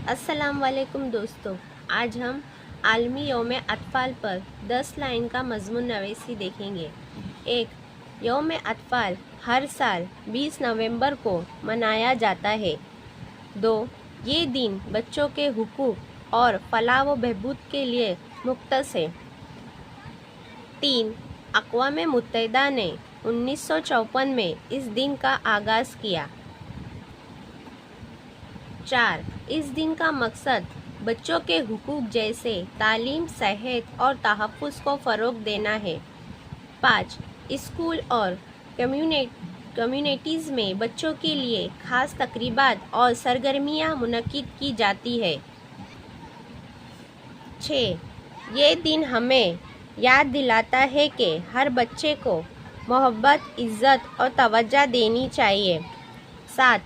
अस्सलाम वालेकुम दोस्तों, आज हम आलमी यौम अतफ़ाल पर 10 लाइन का मज़मून नवीसी देखेंगे। 1. यौम अतफ़ाल हर साल 20 नवंबर को मनाया जाता है। 2. ये दिन बच्चों के हुकूक और फलाह व बहबूद के लिए मुख्तस है। 3. अक़वाम मुत्तहिदा ने 1954 में इस दिन का आगाज़ किया। 4. इस दिन का मकसद बच्चों के हुकूक जैसे तालीम, सेहत और तहफ़्फ़ुज़ को फ़रोग़ देना है। 5. स्कूल और कम्युनिटीज़ में बच्चों के लिए ख़ास तक़रीबात और सरगर्मियाँ मुनक़्क़िद की जाती है। 6. ये दिन हमें याद दिलाता है कि हर बच्चे को मोहब्बत, इज़्ज़त और तवज्जो देनी चाहिए। 7.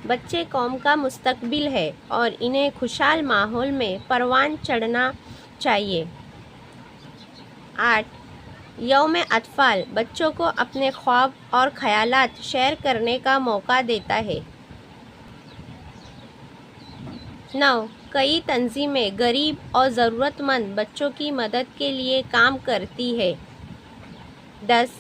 बच्चे कौम का मुस्तक़बिल है और इन्हें खुशहाल माहौल में परवान चढ़ना चाहिए। 8. यौम अतफ़ाल बच्चों को अपने ख्वाब और ख़यालात शेयर करने का मौका देता है। 9. कई तंजीमें गरीब और ज़रूरतमंद बच्चों की मदद के लिए काम करती है। 10.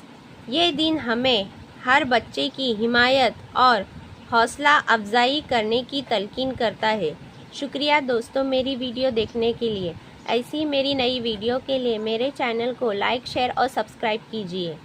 ये दिन हमें हर बच्चे की हिमायत और हौसला अफजाई करने की तलकीन करता है। शुक्रिया दोस्तों मेरी वीडियो देखने के लिए। ऐसी मेरी नई वीडियो के लिए मेरे चैनल को लाइक, शेयर और सब्सक्राइब कीजिए।